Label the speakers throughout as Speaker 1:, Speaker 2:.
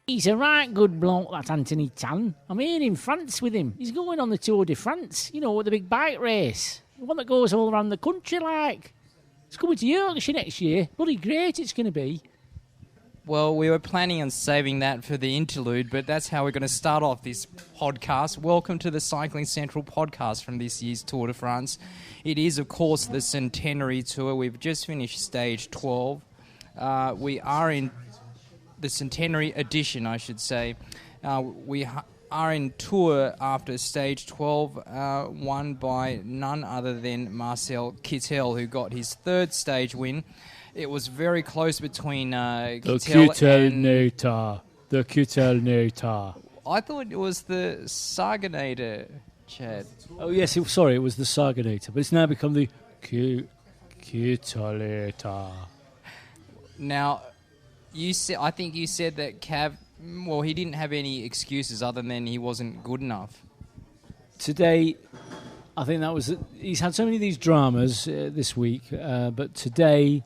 Speaker 1: He's a right good bloke, that Anthony Tan. I'm here in France with him. He's going on the Tour de France, with the big bike race. The one that goes all around the country like. It's coming to Yorkshire next year. Bloody great it's going to be.
Speaker 2: Well, we were planning on saving that for the interlude, but that's how we're going to start off this podcast. Welcome to the Cycling Central podcast from this year's Tour de France. It is, of course, the Centenary Tour. We've just finished stage 12. We are in the Centenary edition, I should say. We are in Tour after stage 12, won by none other than Marcel Kittel, who got his third stage win. It was very close between Kittel and... The Kittel-Nator. I thought it was the Sagan-Nator, Chad.
Speaker 1: Oh, yes, it was the Sagan-Nator, but it's now become the Kittel-Nator.
Speaker 2: Now, I think you said that Cav, he didn't have any excuses other than he wasn't good enough.
Speaker 1: Today, I think he's had so many of these dramas this week, but today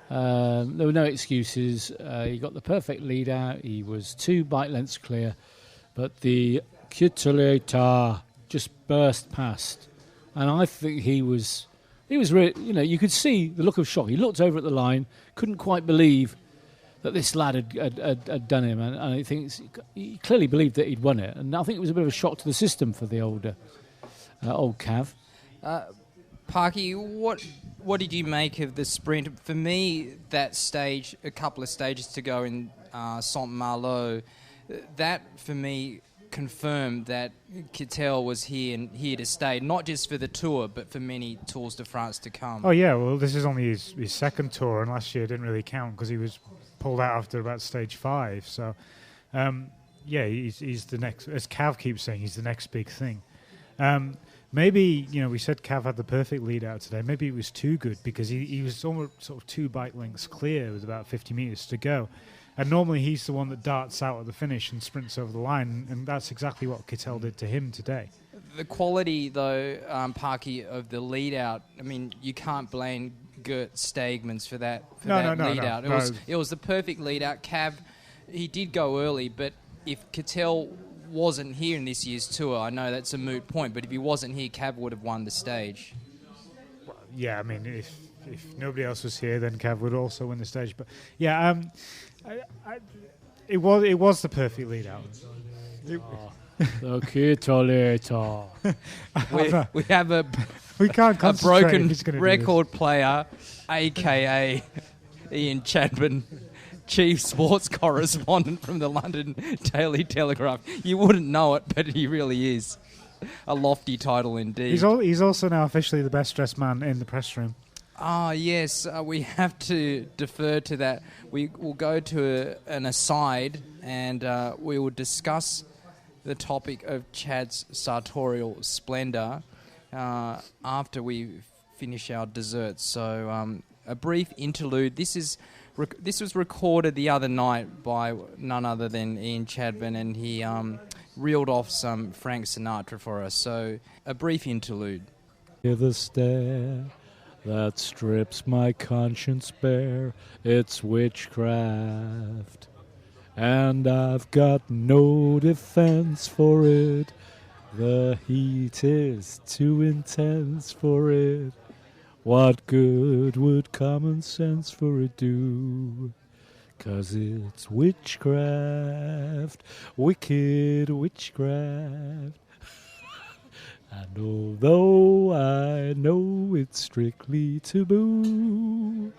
Speaker 1: there were no excuses. He got the perfect lead out. He was 2 bike lengths clear, but the Kittel-Nator just burst past, and I think he was really, you could see the look of shock. He looked over at the line, couldn't quite believe that this lad had done him, and I think he clearly believed that he'd won it, and I think it was a bit of a shock to the system for the old Cav.
Speaker 2: Parky, what did you make of the sprint? For me, that stage, a couple of stages to go in Saint-Malo, that for me confirmed that Kittel was here to stay, not just for the Tour, but for many Tours de France to come.
Speaker 3: Oh yeah, well this is only his second Tour, and last year didn't really count because he was pulled out after about stage 5. So he's the next, as Cav keeps saying, he's the next big thing. Maybe, we said Cav had the perfect lead out today. Maybe it was too good because he was almost sort of 2 bike lengths clear with about 50 metres to go. And normally he's the one that darts out at the finish and sprints over the line, and that's exactly what Kittel did to him today.
Speaker 2: The quality, though, Parky, of the lead out, I mean, you can't blame Gert Stegmans for that lead out. It was the perfect lead out. Cav, he did go early, but if Kittel wasn't here in this year's Tour, I know that's a moot point, but if he wasn't here, Cav would have won the stage.
Speaker 3: Well, yeah, I mean, if nobody else was here, then Cav would also win the stage. But yeah, it was the perfect lead out.
Speaker 1: The Kittel-Nator.
Speaker 2: We have a broken record player, a.k.a. Ian Chadman, chief sports correspondent from the London Daily Telegraph. You wouldn't know it, but he really is. A lofty title indeed.
Speaker 3: He's also now officially the best dressed man in the press room.
Speaker 2: Ah, yes, we have to defer to that. We will go to an aside, and we will discuss the topic of Chad's sartorial splendour after we finish our desserts. So a brief interlude. This was recorded the other night by none other than Ian Chadman, and he reeled off some Frank Sinatra for us. So a brief interlude.
Speaker 1: Hear the stare that strips my conscience bare. It's witchcraft, and I've got no defense for it. The heat is too intense for it. What good would common sense for it do? 'Cause it's witchcraft, wicked witchcraft. And although I know it's strictly taboo,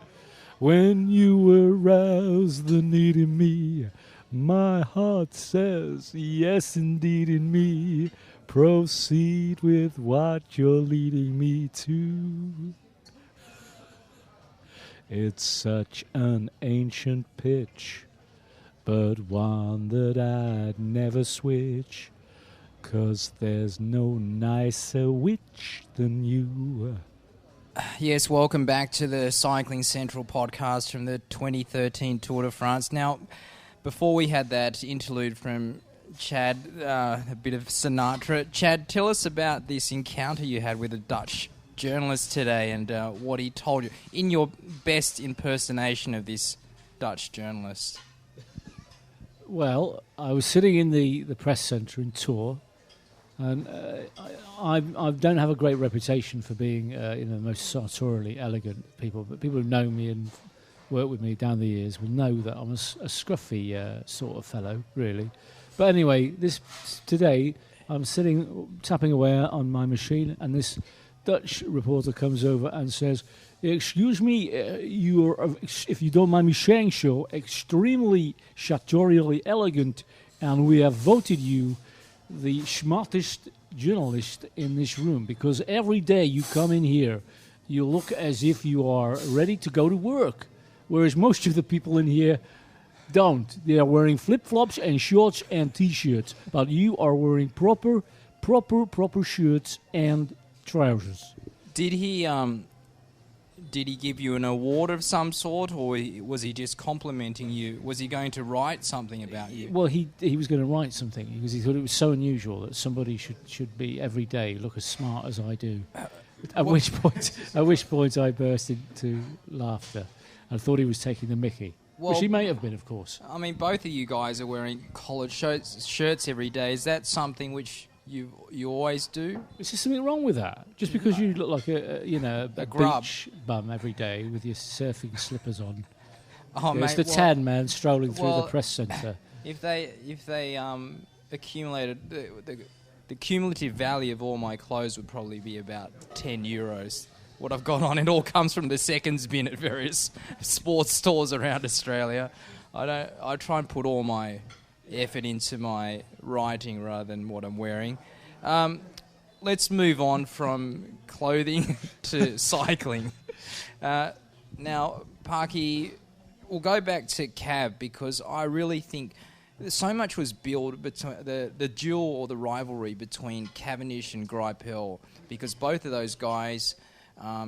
Speaker 1: when you arouse the need in me, my heart says yes indeed in me. Proceed with what you're leading me to. It's such an ancient pitch, but one that I'd never switch, 'cause there's no nicer witch than you.
Speaker 2: Yes, welcome back to the Cycling Central podcast from the 2013 Tour de France. Now, before we had that interlude from Chad, a bit of Sinatra. Chad, tell us about this encounter you had with a Dutch journalist today and what he told you in your best impersonation of this Dutch journalist.
Speaker 1: Well, I was sitting in the press centre in Tours, and I don't have a great reputation for being the most sartorially elegant people, but people who know me and worked with me down the years will know that I'm a scruffy sort of fellow, really. But anyway, today I'm tapping away on my machine, and this Dutch reporter comes over and says, "Excuse me, you're, if you don't mind me saying so, extremely sartorially elegant, and we have voted you the smartest journalist in this room, because every day you come in here, you look as if you are ready to go to work, whereas most of the people in here don't. They are wearing flip-flops and shorts and T-shirts, but you are wearing proper shirts and trousers."
Speaker 2: Did he give you an award of some sort, or was he just complimenting you? Was he going to write something about you?
Speaker 1: Well, he was going to write something because he thought it was so unusual that somebody should be every day look as smart as I do. At which point I burst into laughter. I thought he was taking the mickey, which he may have been, of course.
Speaker 2: I mean, both of you guys are wearing collared shirts every day. Is that something which you always do?
Speaker 1: Is there something wrong with that? Just because you look like a
Speaker 2: grub
Speaker 1: beach bum every day with your surfing slippers on?
Speaker 2: Oh,
Speaker 1: it's
Speaker 2: mate,
Speaker 1: the tan man strolling through the press centre.
Speaker 2: If they accumulated the cumulative value of all my clothes would probably be about €10. What I've got on, it all comes from the seconds bin at various sports stores around Australia. I try and put all my effort into my writing rather than what I'm wearing. Let's move on from clothing to cycling. Now, Parky, we'll go back to Cav, because I really think so much was built between the duel or the rivalry between Cavendish and Greipel, because both of those guys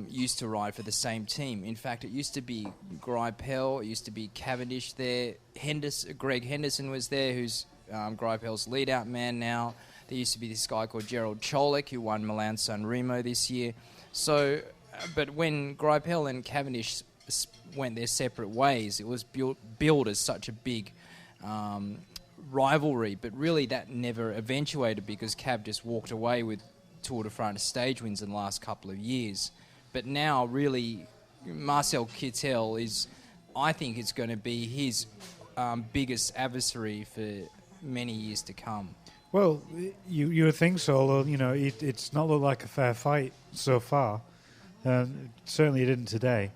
Speaker 2: used to ride for the same team. In fact, it used to be Greipel, it used to be Cavendish there. Greg Henderson was there, who's Greipel's lead-out man now. There used to be this guy called Gerald Cholek, who won Milan-San Remo this year. So, but when Greipel and Cavendish went their separate ways, it was billed as such a big rivalry, but really that never eventuated because Cav just walked away with Tour de France stage wins in the last couple of years. But now, really, Marcel Kittel I think it's going to be his biggest adversary for many years to come.
Speaker 3: Well, you would think so, although, it's not looked like a fair fight so far. Certainly it didn't today.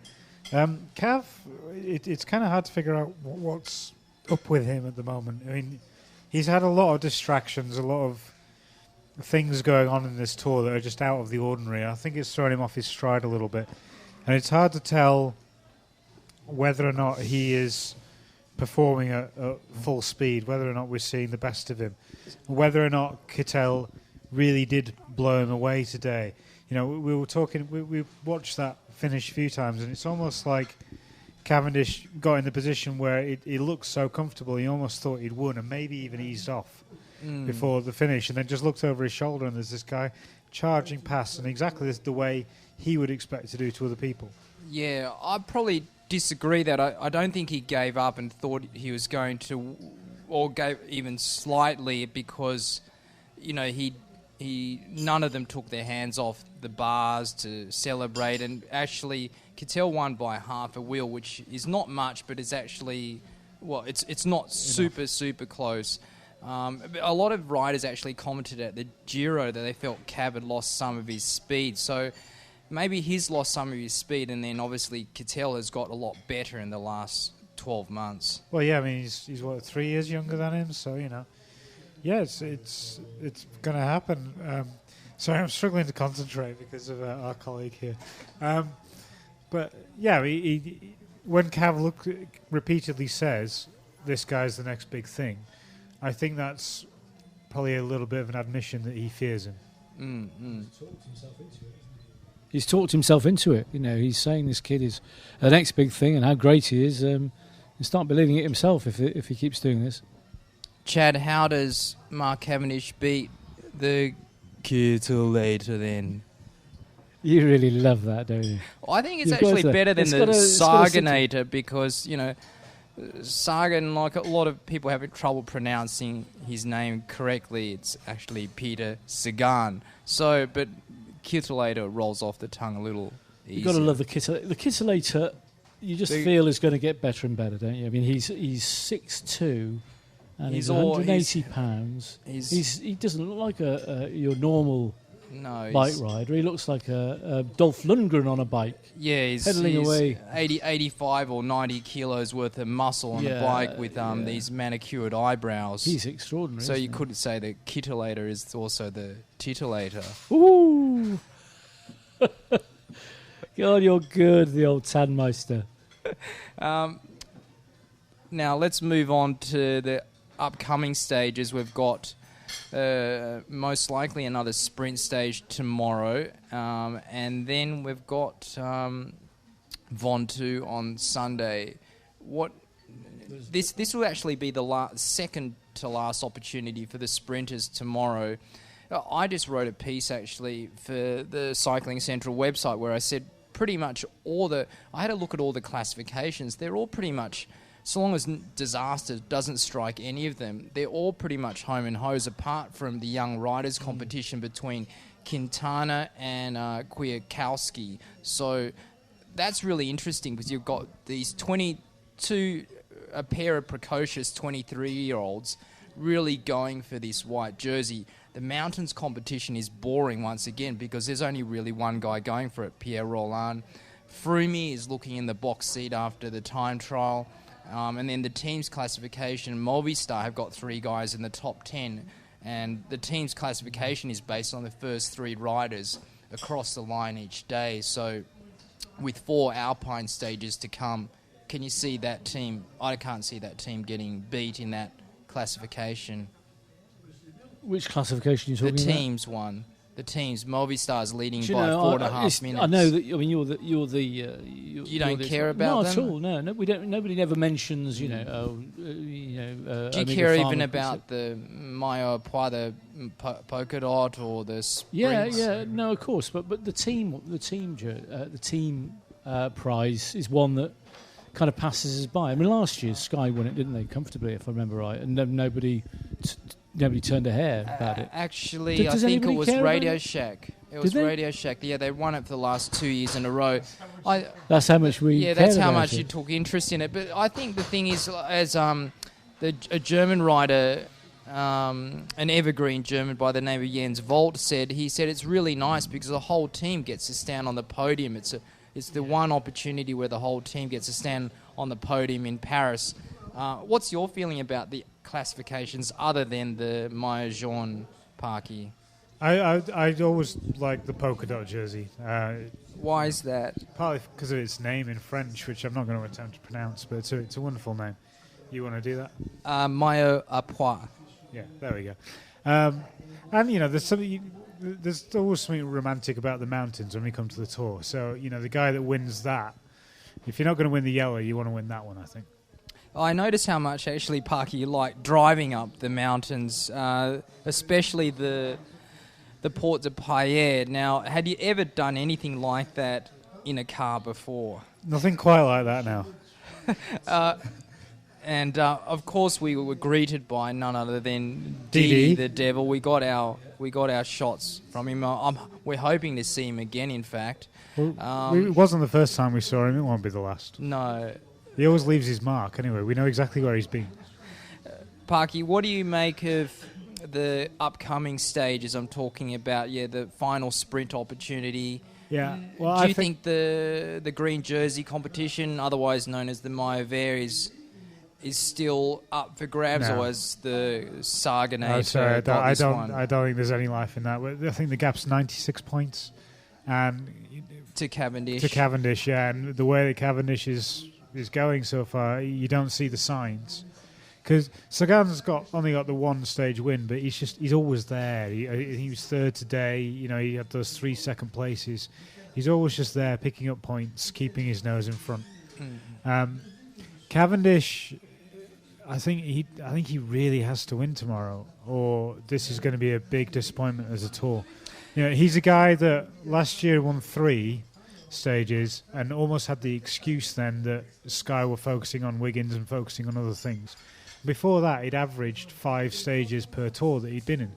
Speaker 3: Cav, it's kind of hard to figure out what's up with him at the moment. I mean, he's had a lot of distractions, a lot of things going on in this tour that are just out of the ordinary. I think it's thrown him off his stride a little bit. And it's hard to tell whether or not he is performing at full speed, whether or not we're seeing the best of him, whether or not Kittel really did blow him away today. We were talking, we watched that finish a few times, and it's almost like Cavendish got in the position where he looked so comfortable, he almost thought he'd won and maybe even eased off before the finish, and then just looked over his shoulder and there's this guy charging past, and exactly the way he would expect to do to other people. Yeah,
Speaker 2: I'd probably disagree that. I don't think he gave up and thought he was going to, or gave even slightly, because none of them took their hands off the bars to celebrate, and actually Kittel won by half a wheel, which is not much, but it's actually, it's not super close. A lot of riders actually commented at the Giro that they felt Cav had lost some of his speed, so maybe he's lost some of his speed, and then obviously Kittel has got a lot better in the last 12 months. Well, yeah, I mean, he's 3 years younger than him, so, yeah, it's going to happen. Sorry, I'm struggling to concentrate because of our colleague here. But, yeah, when Cav repeatedly says, this guy's the next big thing, I think that's probably a little bit of an admission that he fears him.
Speaker 1: He's talked himself into it. He's saying this kid is the next big thing and how great he is. He'll start believing it himself if he keeps doing this.
Speaker 2: Chad, how does Mark Cavendish beat the Kittel later then?
Speaker 1: You really love that, don't you?
Speaker 2: I think it's actually better than the Sagannator, because, Sagan, like a lot of people having trouble pronouncing his name correctly, it's actually Peter Sagan. So, but Kittelator rolls off the tongue a little easier.
Speaker 1: You've got to love the Kittelator. The Kittelator, you just feel is going to get better and better, don't you? I mean, he's 6'2", and he's 180 pounds. He doesn't look like your normal bike rider. He looks like a Dolph Lundgren on a bike.
Speaker 2: Yeah, he's
Speaker 1: pedaling away.
Speaker 2: 85 or 90 kilos worth of muscle on a bike with these manicured eyebrows.
Speaker 1: He's extraordinary.
Speaker 2: So you could say the Kittelator is also the titillator.
Speaker 1: Ooh! God, you're good, the old Tannmeister.
Speaker 2: Now let's move on to the upcoming stages. We've got most likely another sprint stage tomorrow, and then we've got Ventoux on Sunday. This will actually be the second to last opportunity for the sprinters tomorrow. I just wrote a piece actually for the Cycling Central website where I said pretty much I had a look at all the classifications. They're all pretty much, so long as disaster doesn't strike any of them, they're all pretty much home and hose, apart from the young riders competition between Quintana and Kwiatkowski. So that's really interesting because you've got these a pair of precocious 23-year-olds really going for this white jersey. The mountains competition is boring once again because there's only really one guy going for it, Pierre Rolland. Froome is looking in the box seat after the time trial. And then the team's classification, Movistar have got 3 guys in the top 10. And the team's classification is based on the first 3 riders across the line each day. So with 4 Alpine stages to come, can you see that team? I can't see that team getting beat in that classification.
Speaker 1: Which classification are you talking about?
Speaker 2: The teams one. The teams. Movistar's leading by 4.5 minutes.
Speaker 1: I know that. I mean, you're the.
Speaker 2: You don't care about them?
Speaker 1: Not at all. No, we don't. Nobody ever mentions.
Speaker 2: Do you care even about the Mayo Poi, the polka dot, or the sprints?
Speaker 1: Yeah. No, of course. But the team prize is one that kind of passes us by. I mean, last year Sky won it, didn't they, comfortably, if I remember right, and nobody turned a hair about it.
Speaker 2: Actually, I think it was Radio Shack. It was Radio Shack. Yeah, they won it for the last 2 years in a row.
Speaker 1: That's how much we.
Speaker 2: Yeah, that's how much you took interest in it. But I think the thing is, as a German rider, an evergreen German by the name of Jens Volt said, it's really nice because the whole team gets to stand on the podium. It's the one opportunity where the whole team gets to stand on the podium in Paris. What's your feeling about the classifications other than the Maillot Jaune, Parky?
Speaker 3: I always like the polka dot jersey.
Speaker 2: Why is that?
Speaker 3: Partly because of its name in French, which I'm not going to attempt to pronounce, but it's a wonderful name. You want to do that?
Speaker 2: Maillot à pois.
Speaker 3: Yeah, there we go. And there's always something romantic about the mountains when we come to the Tour. So the guy that wins that, if you're not going to win the yellow, you want to win that one, I think.
Speaker 2: I noticed how much actually, Parky, you like driving up the mountains, especially the Porte de Paillard. Now, had you ever done anything like that in a car before?
Speaker 3: Nothing quite like that now.
Speaker 2: And of course, we were greeted by none other than
Speaker 3: Didi
Speaker 2: the Devil. We got our shots from him. We're hoping to see him again. In fact,
Speaker 3: it wasn't the first time we saw him. It won't be the last.
Speaker 2: No.
Speaker 3: He always leaves his mark. Anyway, we know exactly where he's been.
Speaker 2: Parky, what do you make of the upcoming stages? I'm talking about, the final sprint opportunity.
Speaker 3: Yeah. Well,
Speaker 2: do you think the green jersey competition, otherwise known as the Maillot Vert, is still up for grabs, or as the Saganate?
Speaker 3: I don't think there's any life in that. I think the gap's 96 points, and
Speaker 2: to Cavendish.
Speaker 3: Yeah, and the way that Cavendish is going so far, you don't see the signs. Because Sagan's only got the one stage win, but he's always there. He was third today. He had those 3 second places. He's always just there, picking up points, keeping his nose in front. Cavendish, I think he really has to win tomorrow, or this is going to be a big disappointment as a Tour. He's a guy that last year won 3, stages, and almost had the excuse then that Sky were focusing on Wiggins and focusing on other things. Before that, he'd averaged 5 stages per tour that he'd been in.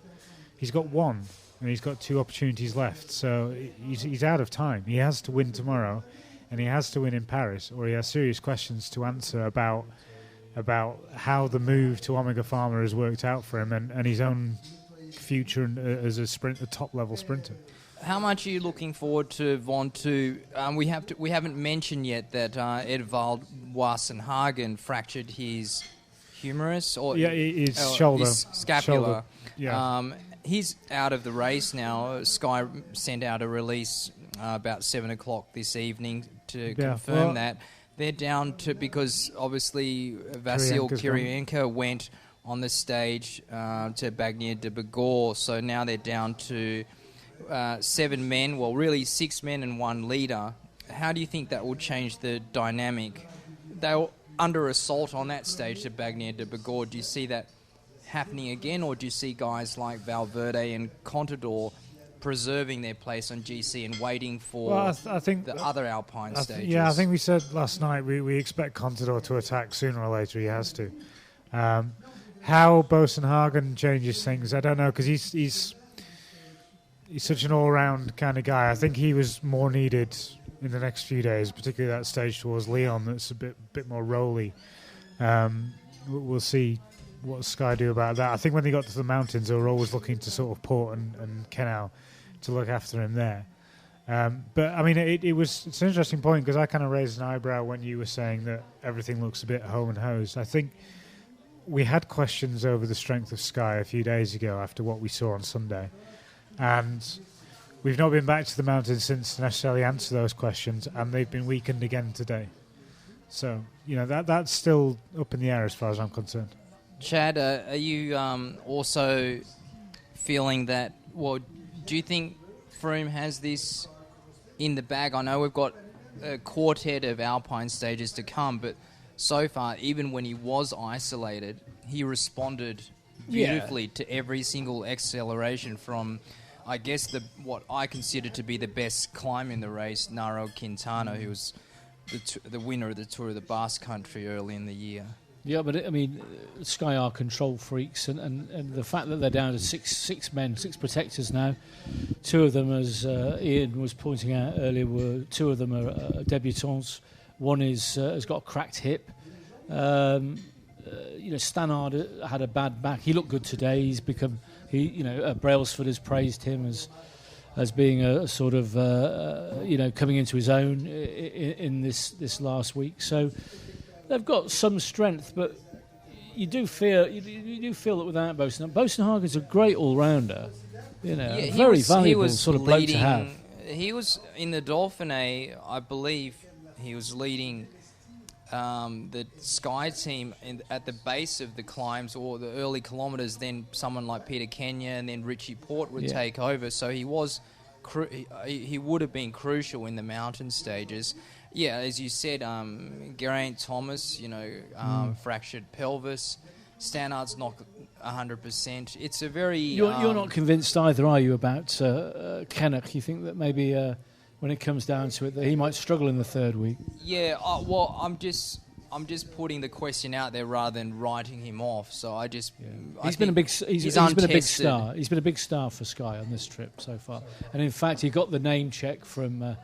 Speaker 3: He's got 1, and he's got 2 opportunities left, so he's out of time. He has to win tomorrow, and he has to win in Paris, or he has serious questions to answer about how the move to Omega Pharma has worked out for him and his own future as a top-level sprinter.
Speaker 2: How much are you looking forward to Von 2? We haven't mentioned yet that Edvald Wassenhagen fractured his humerus or
Speaker 3: his shoulder,
Speaker 2: his scapula.
Speaker 3: Shoulder. Yeah.
Speaker 2: He's out of the race now. Sky sent out a release about 7 o'clock this evening to confirm that. They're down to, because obviously Vasil Kirienko went on the stage to Bagnier de Bigorre, so now they're down to 7 men, well really 6 men and 1 leader. How do you think that will change the dynamic? They were under assault on that stage to Bagnier de Bigorre. Do you see that happening again, or do you see guys like Valverde and Contador preserving their place on GC and waiting for
Speaker 3: I think
Speaker 2: the other Alpine stages?
Speaker 3: I think we said last night we expect Contador to attack sooner or later. He has to. How Bosenhagen changes things, I don't know, because he's such an all-round kind of guy. I think he was more needed in the next few days, particularly that stage towards Lyon that's a bit more rolly. We'll see what Sky do about that. I think when they got to the mountains, they were always looking to sort of Port and Kenau to look after him there. But I mean, it's an interesting point, because I kind of raised an eyebrow when you were saying that everything looks a bit home and hosed. I think we had questions over the strength of Sky a few days ago after what we saw on Sunday, and we've not been back to the mountains since to necessarily answer those questions, and they've been weakened again today. So that's still up in the air as far as I'm concerned.
Speaker 2: Chad, are you also feeling that, well, do you think Froome has this in the bag? I know we've got a quartet of Alpine stages to come, but so far, even when he was isolated, he responded beautifully to every single acceleration from, I guess, what I consider to be the best climb in the race, Nairo Quintana, who was the winner of the Tour of the Basque Country early in the year.
Speaker 1: Yeah, but Sky are control freaks, and the fact that they're down to six men, 6 protectors now. 2 of them, as Ian was pointing out earlier, 2 of them are debutants. One has got a cracked hip. Stannard had a bad back. He looked good today. He's become Brailsford has praised him as being a sort of coming into his own in this last week. So they've got some strength, but you do feel that without Bosenhagen's a great all-rounder. Very valuable sort of bloke to have.
Speaker 2: He was in the Dauphiné, I believe. He was leading the Sky team at the base of the climbs or the early kilometres. Then someone like Peter Kenya and then Richie Porte would take over. So he was he would have been crucial in the mountain stages. Yeah, as you said, Geraint Thomas, fractured pelvis. Stannard's not 100%. It's a very...
Speaker 1: You're not convinced either, are you, about Kennock? You think that maybe when it comes down to it, that he might struggle in the 3rd week?
Speaker 2: Yeah, well, I'm just putting the question out there rather than writing him off. So I just... Yeah.
Speaker 1: He's been a big star. He's been a big star for Sky on this trip so far. And in fact, he got the name check from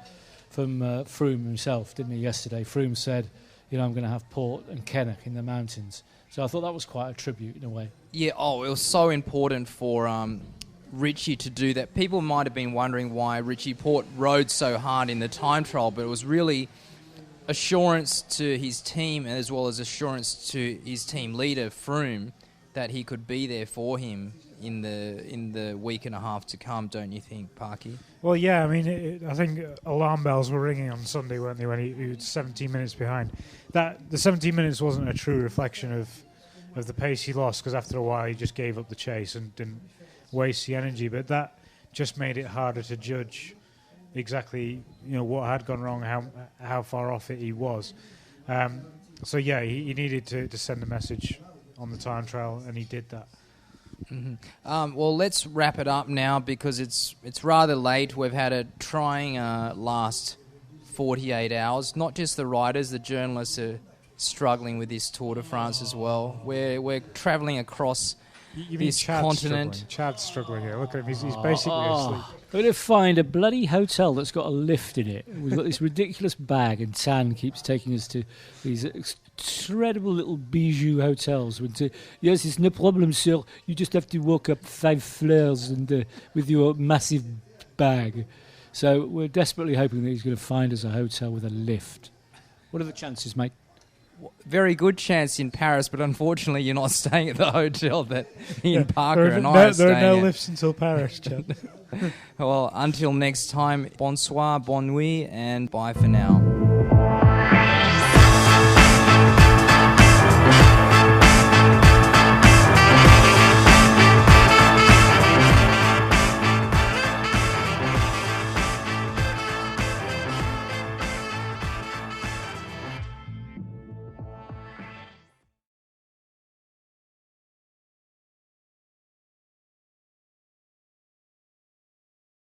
Speaker 1: Froome himself, didn't he, yesterday? Froome said, I'm going to have Port and Kennock in the mountains. So I thought that was quite a tribute in a way. Yeah, it was so important for Richie to do that. People might have been wondering why Richie Porte rode so hard in the time trial, but it was really assurance to his team as well as assurance to his team leader, Froome, that he could be there for him in the week and a half to come, don't you think, Parky?
Speaker 3: Well, yeah, I think alarm bells were ringing on Sunday, weren't they, when he was 17 minutes behind. The 17 minutes wasn't a true reflection of the pace he lost, because after a while he just gave up the chase and didn't waste the energy, but that just made it harder to judge exactly what had gone wrong, how far off it he was. So yeah, he needed to send a message on the time trial, and he did that.
Speaker 2: Mm-hmm. Well, let's wrap it up now because it's rather late. We've had a trying last 48 hours. Not just the riders, the journalists are struggling with this Tour de France as well. We're travelling across
Speaker 3: You mean
Speaker 2: this
Speaker 3: Chad's
Speaker 2: continent.
Speaker 3: Struggling. Chad's struggling here. Look at him. He's basically asleep.
Speaker 1: We're going to find a bloody hotel that's got a lift in it. We've got this ridiculous bag, and Tan keeps taking us to these incredible little bijou hotels. Yes, it's no problem, sir. You just have to walk up 5 floors and with your massive bag. So we're desperately hoping that he's going to find us a hotel with a lift. What are the chances, mate?
Speaker 2: Very good chance in Paris, but unfortunately you're not staying at the hotel that Ian Parker and I are staying
Speaker 3: There are no
Speaker 2: at.
Speaker 3: lifts until Paris, Chad.
Speaker 2: Well, until next time, bonsoir, bonne nuit, and bye for now.